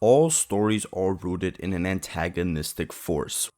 all stories are rooted in an antagonistic force.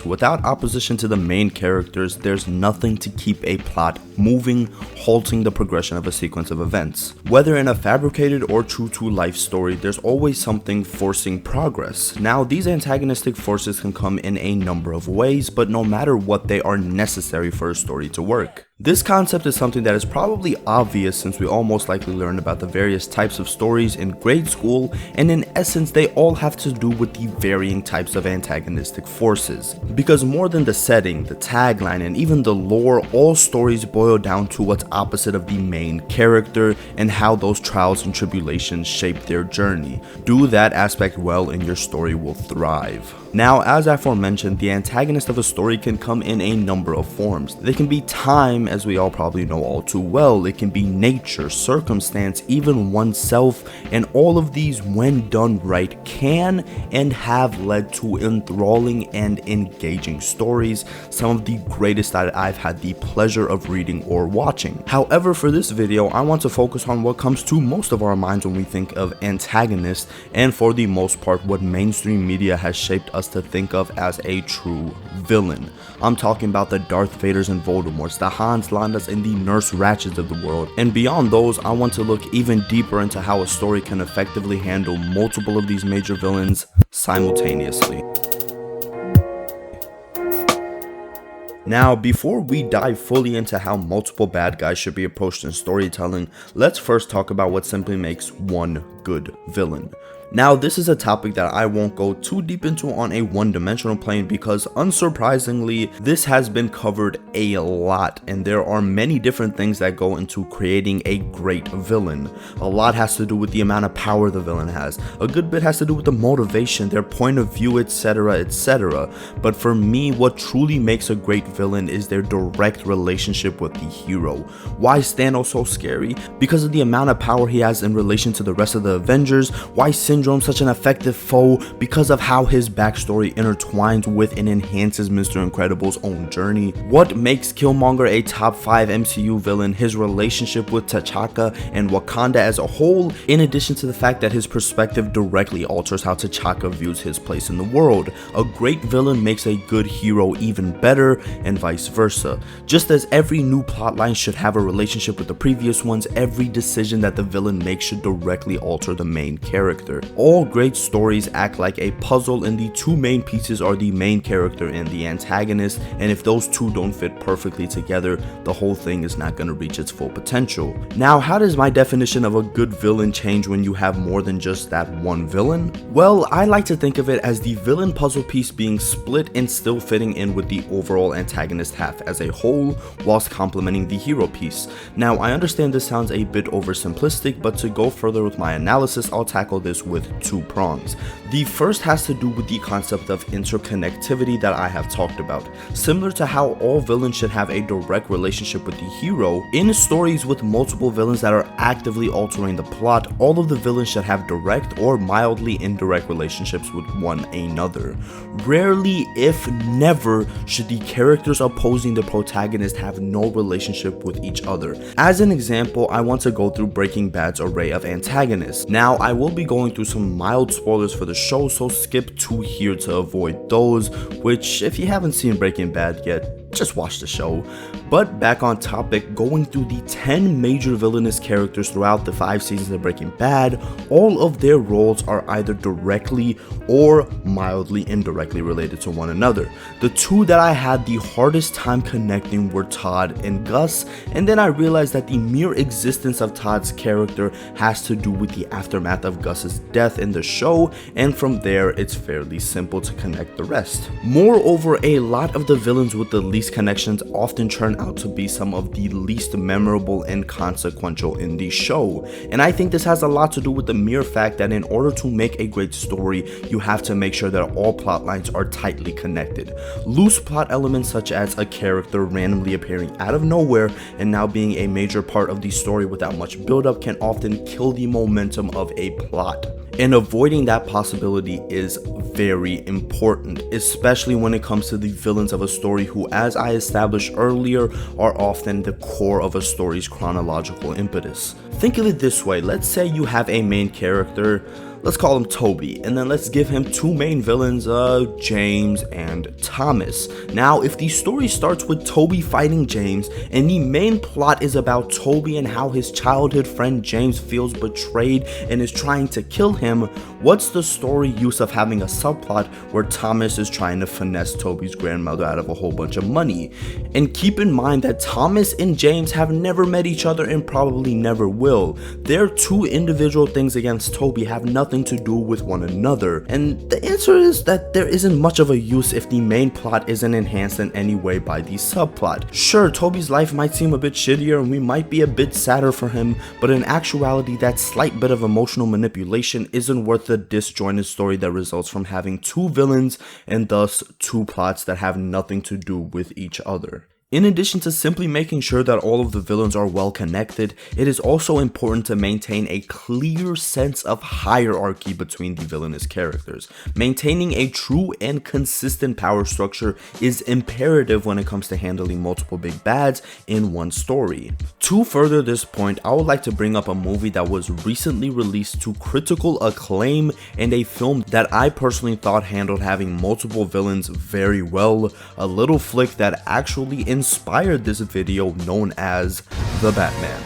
Without opposition to the main characters, there's nothing to keep a plot moving, halting the progression of a sequence of events. Whether in a fabricated or true-to-life story, there's always something forcing progress. Now, these antagonistic forces can come in a number of ways, but no matter what, they are necessary for a story to work. This concept is something that is probably obvious since we all most likely learned about the various types of stories in grade school, and in essence they all have to do with the varying types of antagonistic forces. Because more than the setting, the tagline, and even the lore, all stories boil down to what's opposite of the main character and how those trials and tribulations shape their journey. Do that aspect well and your story will thrive. Now, as aforementioned, the antagonist of a story can come in a number of forms. They can be time, as we all probably know all too well. It can be nature, circumstance, even oneself, and all of these, when done right, can and have led to enthralling and engaging stories, some of the greatest that I've had the pleasure of reading or watching. However, for this video, I want to focus on what comes to most of our minds when we think of antagonists, and for the most part, what mainstream media has shaped us to think of as a true villain. I'm talking about the Darth Vaders and Voldemorts, the Hans Landas and the Nurse Ratcheds of the world. And beyond those, I want to look even deeper into how a story can effectively handle multiple of these major villains simultaneously. Now, before we dive fully into how multiple bad guys should be approached in storytelling, let's first talk about what simply makes one good villain. Now, this is a topic that I won't go too deep into on a one-dimensional plane because, unsurprisingly, this has been covered a lot, and there are many different things that go into creating a great villain. A lot has to do with the amount of power the villain has. A good bit has to do with the motivation, their point of view, etc., etc. But for me, what truly makes a great villain is their direct relationship with the hero. Why is Thanos so scary? Because of the amount of power he has in relation to the rest of the Avengers. Why Syndrome such an effective foe? Because of how his backstory intertwines with and enhances Mr. Incredible's own journey. What makes Killmonger a top 5 MCU villain? His relationship with T'Chaka and Wakanda as a whole, in addition to the fact that his perspective directly alters how T'Chaka views his place in the world. A great villain makes a good hero even better, and vice versa. Just as every new plotline should have a relationship with the previous ones, every decision that the villain makes should directly alter the main character. All great stories act like a puzzle, and the two main pieces are the main character and the antagonist, and if those two don't fit perfectly together, the whole thing is not going to reach its full potential. Now, how does my definition of a good villain change when you have more than just that one villain? Well, I like to think of it as the villain puzzle piece being split and still fitting in with the overall antagonist half as a whole, whilst complementing the hero piece. Now, I understand this sounds a bit oversimplistic, but to go further with my analysis, I'll tackle this with two prongs. The first has to do with the concept of interconnectivity that I have talked about. Similar to how all villains should have a direct relationship with the hero, in stories with multiple villains that are actively altering the plot, all of the villains should have direct or mildly indirect relationships with one another. Rarely, if never, should the characters opposing the protagonist have no relationship with each other. As an example, I want to go through Breaking Bad's array of antagonists. Now, I will be going through some mild spoilers for the show, so skip to here to avoid those, which if you haven't seen Breaking Bad yet, just watch the show. But back on topic, going through the 10 major villainous characters throughout the 5 seasons of Breaking Bad, all of their roles are either directly or mildly indirectly related to one another. The two that I had the hardest time connecting were Todd and Gus, and then I realized that the mere existence of Todd's character has to do with the aftermath of Gus's death in the show, and from there it's fairly simple to connect the rest. Moreover, a lot of the villains with the least connections often turn out to be some of the least memorable and consequential in the show, and I think this has a lot to do with the mere fact that in order to make a great story, you have to make sure that all plot lines are tightly connected. Loose plot elements such as a character randomly appearing out of nowhere and now being a major part of the story without much build-up can often kill the momentum of a plot. And avoiding that possibility is very important, especially when it comes to the villains of a story who, as I established earlier, are often the core of a story's chronological impetus. Think of it this way, let's say you have a main character, let's call him Toby, and then let's give him two main villains, James and Thomas. Now, if the story starts with Toby fighting James, and the main plot is about Toby and how his childhood friend James feels betrayed and is trying to kill him, what's the story use of having a subplot where Thomas is trying to finesse Toby's grandmother out of a whole bunch of money? And keep in mind that Thomas and James have never met each other and probably never will. Their two individual things against Toby have nothing to do with one another, and the answer is that there isn't much of a use if the main plot isn't enhanced in any way by the subplot. Sure, Toby's life might seem a bit shittier and we might be a bit sadder for him, but in actuality that slight bit of emotional manipulation isn't worth the disjointed story that results from having two villains and thus two plots that have nothing to do with each other. In addition to simply making sure that all of the villains are well connected, it is also important to maintain a clear sense of hierarchy between the villainous characters. Maintaining a true and consistent power structure is imperative when it comes to handling multiple big bads in one story. To further this point, I would like to bring up a movie that was recently released to critical acclaim and a film that I personally thought handled having multiple villains very well, a little flick that actually inspired this video, known as The Batman.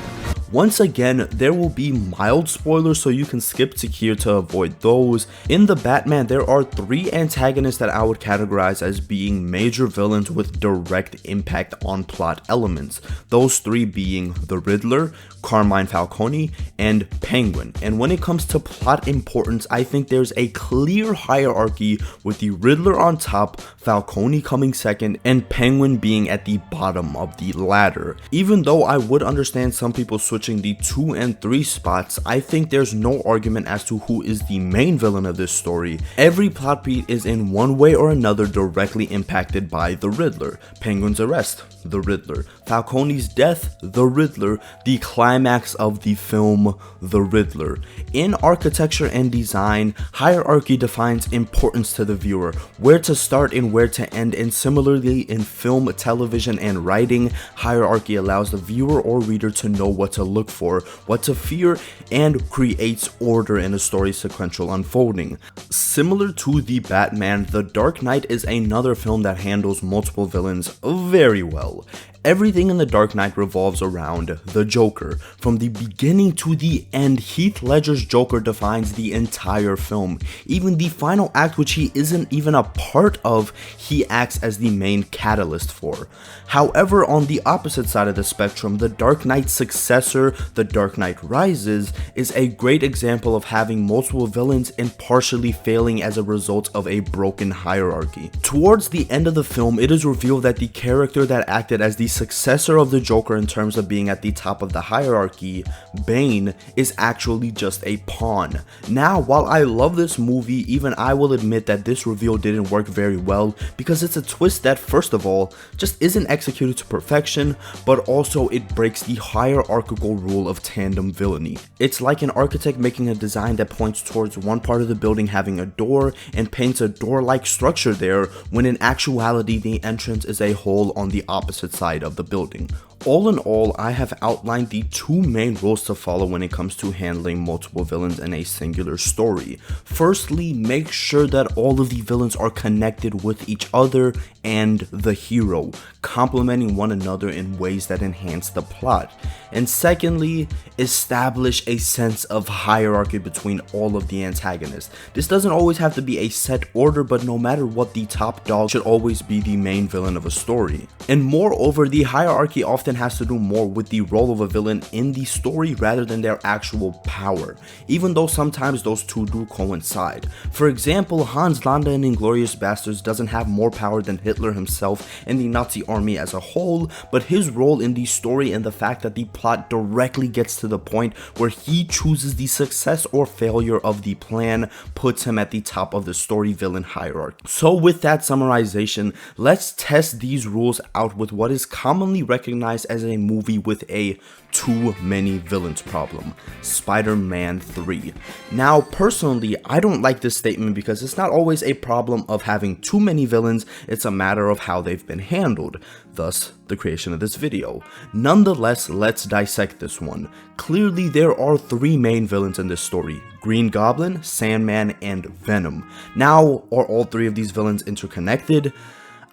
Once again, there will be mild spoilers, so you can skip to here to avoid those. In The Batman, there are three antagonists that I would categorize as being major villains with direct impact on plot elements. Those three being the Riddler, Carmine Falcone, and Penguin. And when it comes to plot importance, I think there's a clear hierarchy with the Riddler on top, Falcone coming second, and Penguin being at the bottom of the ladder. Even though I would understand some people switching the 2 and 3 spots, I think there's no argument as to who is the main villain of this story. Every plot beat is in one way or another directly impacted by the Riddler. Penguin's arrest, the Riddler. Falcone's death, the Riddler. The climax of the film, the Riddler. In architecture and design, hierarchy defines importance to the viewer, where to start and where to end, and similarly in film, television, and writing, hierarchy allows the viewer or reader to know what to look for, what to fear, and creates order in a story's sequential unfolding. Similar to The Batman, The Dark Knight is another film that handles multiple villains very well. Everything in The Dark Knight revolves around the Joker. From the beginning to the end, Heath Ledger's Joker defines the entire film. Even the final act, which he isn't even a part of, he acts as the main catalyst for. However, on the opposite side of the spectrum, The Dark Knight's successor, The Dark Knight Rises, is a great example of having multiple villains and partially failing as a result of a broken hierarchy. Towards the end of the film, it is revealed that the character that acted as the successor of the Joker in terms of being at the top of the hierarchy, Bane, is actually just a pawn. Now, while I love this movie, even I will admit that this reveal didn't work very well because it's a twist that, first of all, just isn't executed to perfection, but also it breaks the hierarchical rule of tandem villainy. It's like an architect making a design that points towards one part of the building having a door and paints a door-like structure there, when in actuality the entrance is a hole on the opposite side of the building. All in all, I have outlined the two main rules to follow when it comes to handling multiple villains in a singular story. Firstly, make sure that all of the villains are connected with each other and the hero, complementing one another in ways that enhance the plot. And secondly, establish a sense of hierarchy between all of the antagonists. This doesn't always have to be a set order, but no matter what, the top dog should always be the main villain of a story. And moreover, the hierarchy often has to do more with the role of a villain in the story rather than their actual power, even though sometimes those two do coincide. For example, Hans Landa in Inglourious Basterds doesn't have more power than Hitler himself and the Nazi army as a whole, but his role in the story and the fact that the plot directly gets to the point where he chooses the success or failure of the plan puts him at the top of the story villain hierarchy. So with that summarization, let's test these rules out with what is commonly recognized categorized as a movie with a too many villains problem, Spider-Man 3. Now, personally, I don't like this statement because it's not always a problem of having too many villains, it's a matter of how they've been handled, thus the creation of this video. Nonetheless, let's dissect this one. Clearly, there are three main villains in this story: Green Goblin, Sandman, and Venom. Now, are all three of these villains interconnected?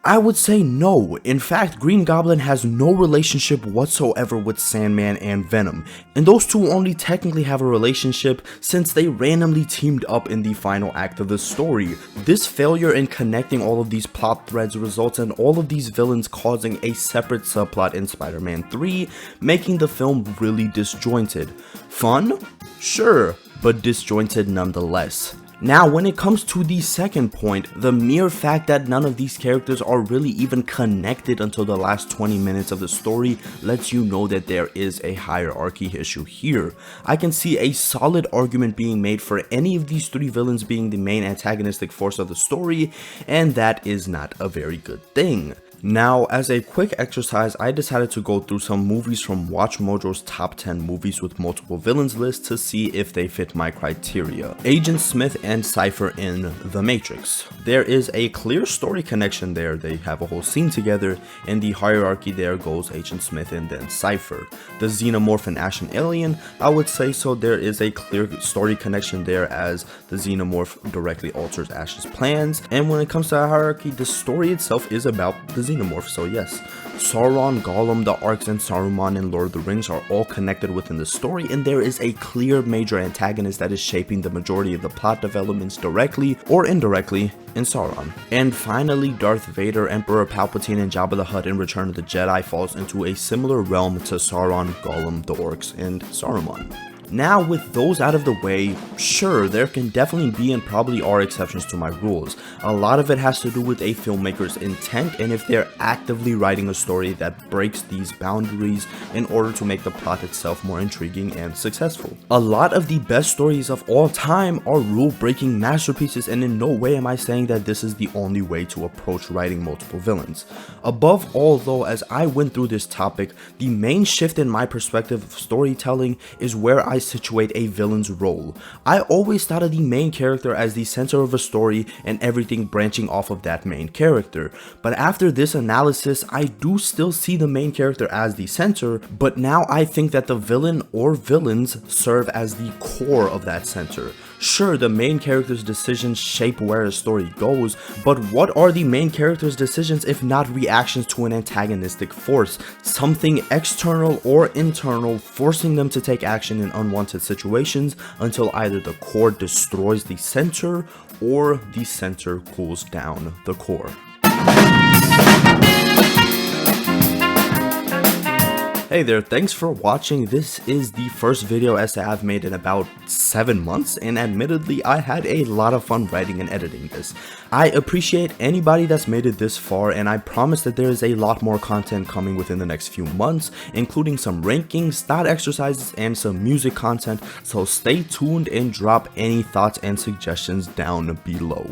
I would say no. In fact, Green Goblin has no relationship whatsoever with Sandman and Venom, and those two only technically have a relationship since they randomly teamed up in the final act of the story. This failure in connecting all of these plot threads results in all of these villains causing a separate subplot in Spider-Man 3, making the film really disjointed. Fun? Sure, but disjointed nonetheless. Now, when it comes to the second point, the mere fact that none of these characters are really even connected until the last 20 minutes of the story lets you know that there is a hierarchy issue here. I can see a solid argument being made for any of these three villains being the main antagonistic force of the story, and that is not a very good thing. Now, as a quick exercise, I decided to go through some movies from WatchMojo's top 10 movies with multiple villains list to see if they fit my criteria. Agent Smith and Cypher in The Matrix. There is a clear story connection there, they have a whole scene together, and the hierarchy there goes Agent Smith and then Cypher. The Xenomorph and Ash and Alien, I would say so, there is a clear story connection there as the Xenomorph directly alters Ash's plans, and when it comes to hierarchy, the story itself is about the Xenomorph, so yes. Sauron, Gollum, the Arcs, and Saruman in Lord of the Rings are all connected within the story, and there is a clear major antagonist that is shaping the majority of the plot developments directly or indirectly in Sauron. And finally, Darth Vader, Emperor Palpatine, and Jabba the Hutt in Return of the Jedi falls into a similar realm to Sauron, Gollum, the Orcs, and Saruman. Now, with those out of the way, sure, there can definitely be and probably are exceptions to my rules. A lot of it has to do with a filmmaker's intent and if they're actively writing a story that breaks these boundaries in order to make the plot itself more intriguing and successful. A lot of the best stories of all time are rule-breaking masterpieces, and in no way am I saying that this is the only way to approach writing multiple villains. Above all though, as I went through this topic, the main shift in my perspective of storytelling is where I situate a villain's role. I always thought of the main character as the center of a story and everything branching off of that main character, but after this analysis I do still see the main character as the center, but now I think that the villain or villains serve as the core of that center. Sure, the main character's decisions shape where a story goes, but what are the main character's decisions if not reactions to an antagonistic force? Something external or internal forcing them to take action in unwanted situations until either the core destroys the center or the center cools down the core. Hey there, thanks for watching. This is the first video essay I've made in about 7 months, and admittedly I had a lot of fun writing and editing this. I appreciate anybody that's made it this far, and I promise that there is a lot more content coming within the next few months, including some rankings, thought exercises, and some music content, so stay tuned and drop any thoughts and suggestions down below.